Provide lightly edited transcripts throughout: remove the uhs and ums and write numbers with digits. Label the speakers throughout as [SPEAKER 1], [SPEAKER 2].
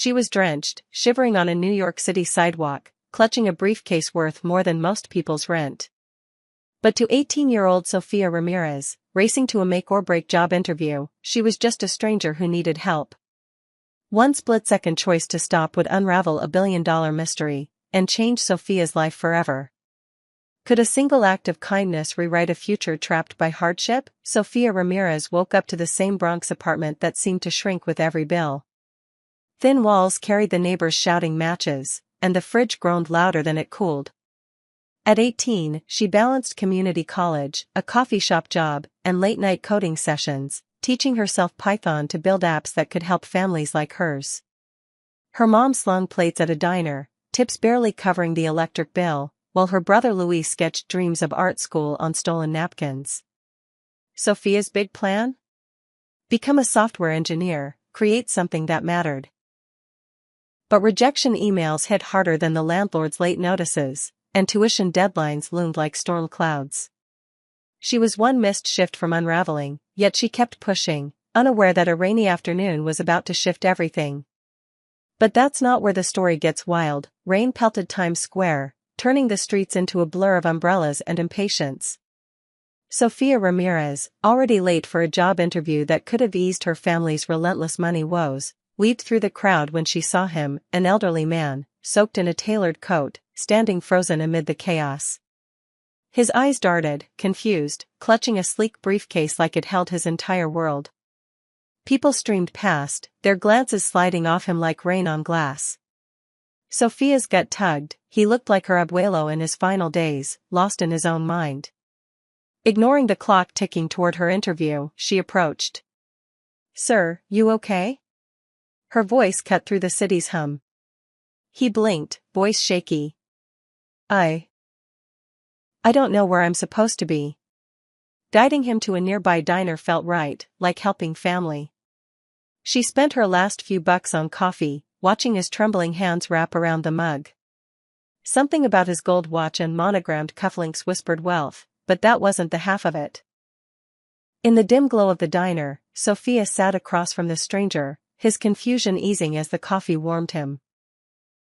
[SPEAKER 1] She was drenched, shivering on a New York City sidewalk, clutching a briefcase worth more than most people's rent. But to 18-year-old Sofia Ramirez, racing to a make-or-break job interview, she was just a stranger who needed help. One split-second choice to stop would unravel a billion-dollar mystery and change Sofia's life forever. Could a single act of kindness rewrite a future trapped by hardship? Sofia Ramirez woke up to the same Bronx apartment that seemed to shrink with every bill. Thin walls carried the neighbors shouting matches, and the fridge groaned louder than it cooled. At 18, she balanced community college, a coffee shop job, and late-night coding sessions, teaching herself Python to build apps that could help families like hers. Her mom slung plates at a diner, tips barely covering the electric bill, while her brother Louis sketched dreams of art school on stolen napkins. Sofia's big plan? Become a software engineer, create something that mattered. But rejection emails hit harder than the landlord's late notices, and tuition deadlines loomed like storm clouds. She was one missed shift from unraveling, yet she kept pushing, unaware that a rainy afternoon was about to shift everything. But that's not where the story gets wild. Rain pelted Times Square, turning the streets into a blur of umbrellas and impatience. Sofia Ramirez, already late for a job interview that could have eased her family's relentless money woes, weaved through the crowd when she saw him, an elderly man, soaked in a tailored coat, standing frozen amid the chaos. His eyes darted, confused, clutching a sleek briefcase like it held his entire world. People streamed past, their glances sliding off him like rain on glass. Sofia's gut tugged. He looked like her abuelo in his final days, lost in his own mind. Ignoring the clock ticking toward her interview, she approached. "Sir, you okay?" Her voice cut through the city's hum. He blinked, voice shaky. I don't know where I'm supposed to be." Guiding him to a nearby diner felt right, like helping family. She spent her last few bucks on coffee, watching his trembling hands wrap around the mug. Something about his gold watch and monogrammed cufflinks whispered wealth, but that wasn't the half of it. In the dim glow of the diner, Sofia sat across from the stranger, his confusion easing as the coffee warmed him.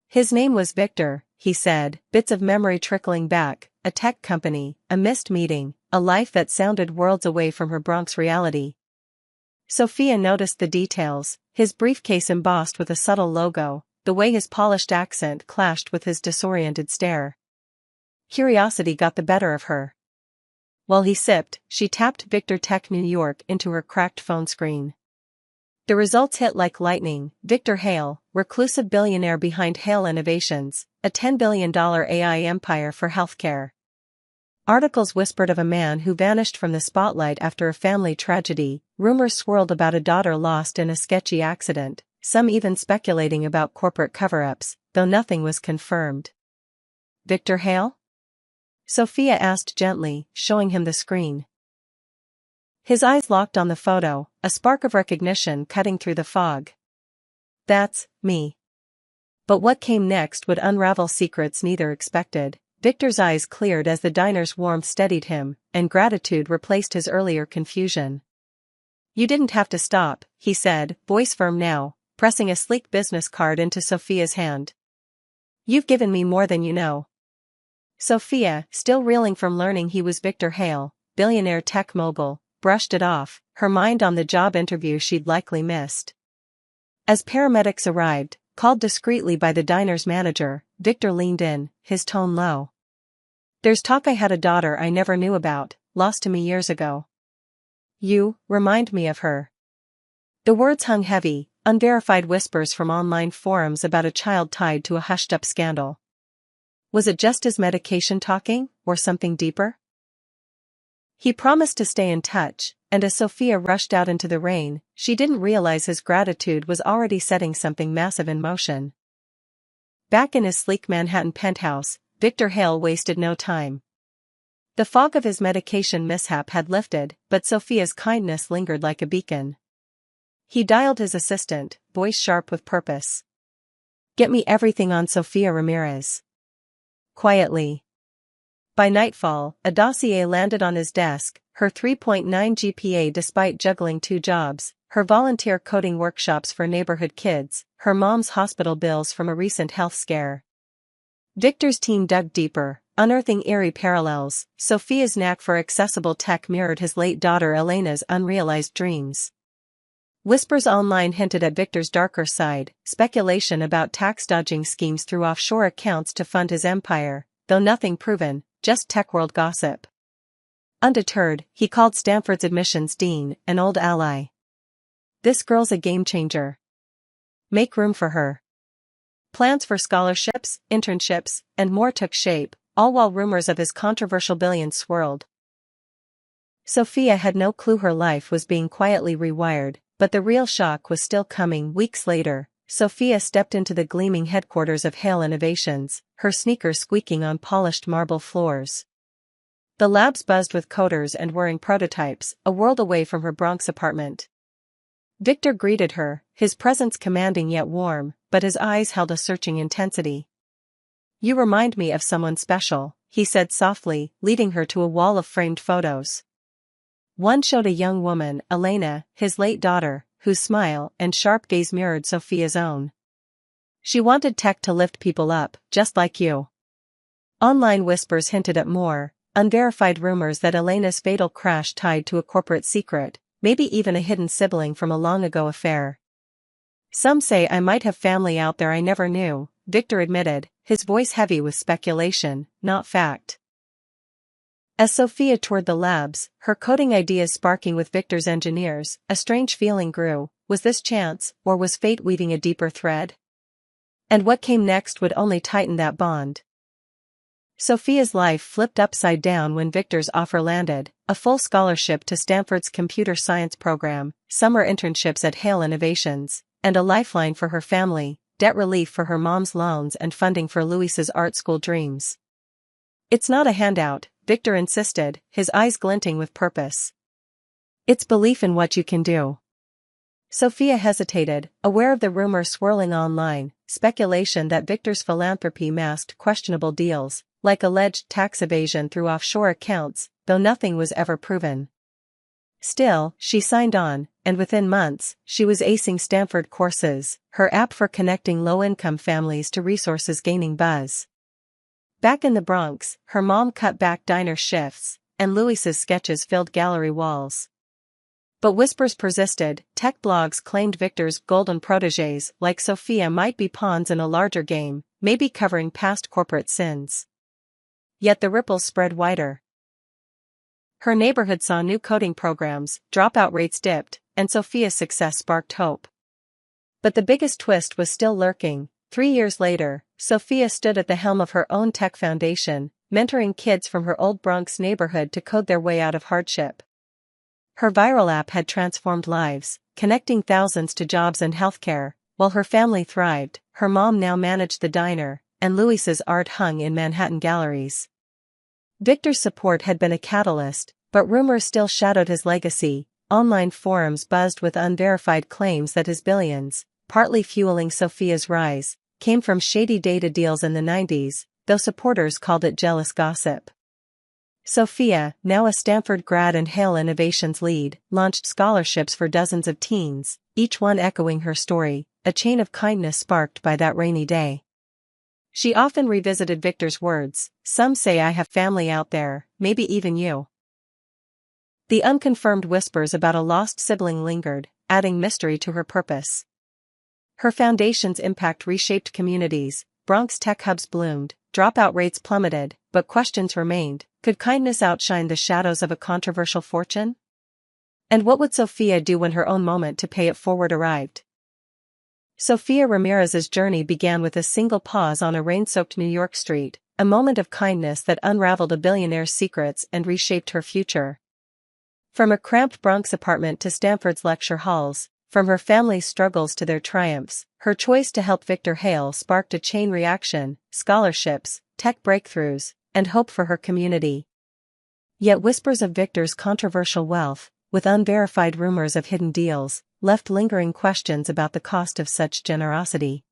[SPEAKER 1] His name was Victor, he said, bits of memory trickling back, a tech company, a missed meeting, a life that sounded worlds away from her Bronx reality. Sofia noticed the details, his briefcase embossed with a subtle logo, the way his polished accent clashed with his disoriented stare. Curiosity got the better of her. While he sipped, she tapped Victor Tech New York into her cracked phone screen. The results hit like lightning. Victor Hale, reclusive billionaire behind Hale Innovations, a $10 billion AI empire for healthcare. Articles whispered of a man who vanished from the spotlight after a family tragedy. Rumors swirled about a daughter lost in a sketchy accident, some even speculating about corporate cover-ups, though nothing was confirmed. "Victor Hale?" Sofia asked gently, showing him the screen. His eyes locked on the photo, a spark of recognition cutting through the fog. "That's me." But what came next would unravel secrets neither expected. Victor's eyes cleared as the diner's warmth steadied him, and gratitude replaced his earlier confusion. "You didn't have to stop," he said, voice firm now, pressing a sleek business card into Sofia's hand. "You've given me more than you know." Sofia, still reeling from learning he was Victor Hale, billionaire tech mogul, brushed it off, her mind on the job interview she'd likely missed. As paramedics arrived, called discreetly by the diner's manager, Victor leaned in, his tone low. "There's talk I had a daughter I never knew about, lost to me years ago. You remind me of her." The words hung heavy, unverified whispers from online forums about a child tied to a hushed-up scandal. Was it just his medication talking, or something deeper? He promised to stay in touch, and as Sofia rushed out into the rain, she didn't realize his gratitude was already setting something massive in motion. Back in his sleek Manhattan penthouse, Victor Hale wasted no time. The fog of his medication mishap had lifted, but Sofia's kindness lingered like a beacon. He dialed his assistant, voice sharp with purpose. "Get me everything on Sofia Ramirez." Quietly. By nightfall, a dossier landed on his desk, her 3.9 GPA despite juggling 2 jobs, her volunteer coding workshops for neighborhood kids, her mom's hospital bills from a recent health scare. Victor's team dug deeper, unearthing eerie parallels. Sophia's knack for accessible tech mirrored his late daughter Elena's unrealized dreams. Whispers online hinted at Victor's darker side, speculation about tax-dodging schemes through offshore accounts to fund his empire, though nothing proven, just tech world gossip. Undeterred, he called Stanford's admissions dean, an old ally. "This girl's a game-changer. Make room for her." Plans for scholarships, internships, and more took shape, all while rumors of his controversial billions swirled. Sophia had no clue her life was being quietly rewired, but the real shock was still coming. Weeks later, Sophia stepped into the gleaming headquarters of Hale Innovations, her sneakers squeaking on polished marble floors. The labs buzzed with coders and whirring prototypes, a world away from her Bronx apartment. Victor greeted her, his presence commanding yet warm, but his eyes held a searching intensity. "You remind me of someone special," he said softly, leading her to a wall of framed photos. One showed a young woman, Elena, his late daughter, whose smile and sharp gaze mirrored Sophia's own. "She wanted tech to lift people up, just like you." Online whispers hinted at more, unverified rumors that Elena's fatal crash tied to a corporate secret, maybe even a hidden sibling from a long-ago affair. "Some say I might have family out there I never knew," Victor admitted, his voice heavy with speculation, not fact. As Sophia toured the labs, her coding ideas sparking with Victor's engineers, a strange feeling grew. Was this chance, or was fate weaving a deeper thread? And what came next would only tighten that bond. Sophia's life flipped upside down when Victor's offer landed: a full scholarship to Stanford's computer science program, summer internships at Hale Innovations, and a lifeline for her family, debt relief for her mom's loans and funding for Louisa's art school dreams. "It's not a handout," Victor insisted, his eyes glinting with purpose. "It's belief in what you can do." Sophia hesitated, aware of the rumor swirling online, speculation that Victor's philanthropy masked questionable deals, like alleged tax evasion through offshore accounts, though nothing was ever proven. Still, she signed on, and within months, she was acing Stanford courses, her app for connecting low-income families to resources gaining buzz. Back in the Bronx, her mom cut back diner shifts, and Louisa's sketches filled gallery walls. But whispers persisted. Tech blogs claimed Victor's golden protégés like Sophia might be pawns in a larger game, maybe covering past corporate sins. Yet the ripples spread wider. Her neighborhood saw new coding programs, dropout rates dipped, and Sophia's success sparked hope. But the biggest twist was still lurking. 3 years later, Sophia stood at the helm of her own tech foundation, mentoring kids from her old Bronx neighborhood to code their way out of hardship. Her viral app had transformed lives, connecting thousands to jobs and healthcare. While her family thrived, her mom now managed the diner, and Louisa's art hung in Manhattan galleries. Victor's support had been a catalyst, but rumors still shadowed his legacy. Online forums buzzed with unverified claims that his billions, partly fueling Sophia's rise, came from shady data deals in the 90s, though supporters called it jealous gossip. Sophia, now a Stanford grad and Hale Innovations lead, launched scholarships for dozens of teens, each one echoing her story, a chain of kindness sparked by that rainy day. She often revisited Victor's words: "Some say I have family out there, maybe even you." The unconfirmed whispers about a lost sibling lingered, adding mystery to her purpose. Her foundation's impact reshaped communities, Bronx tech hubs bloomed, dropout rates plummeted, but questions remained: could kindness outshine the shadows of a controversial fortune? And what would Sophia do when her own moment to pay it forward arrived? Sophia Ramirez's journey began with a single pause on a rain-soaked New York street, a moment of kindness that unraveled a billionaire's secrets and reshaped her future. From a cramped Bronx apartment to Stanford's lecture halls, from her family's struggles to their triumphs, her choice to help Victor Hale sparked a chain reaction: scholarships, tech breakthroughs, and hope for her community. Yet whispers of Victor's controversial wealth, with unverified rumors of hidden deals, left lingering questions about the cost of such generosity.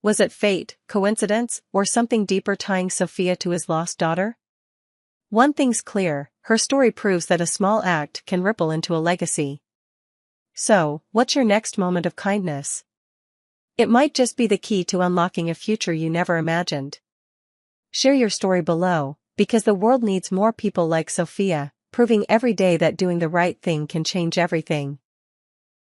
[SPEAKER 1] Was it fate, coincidence, or something deeper tying Sophia to his lost daughter? One thing's clear: her story proves that a small act can ripple into a legacy. So, what's your next moment of kindness? It might just be the key to unlocking a future you never imagined. Share your story below, because the world needs more people like Sophia, proving every day that doing the right thing can change everything.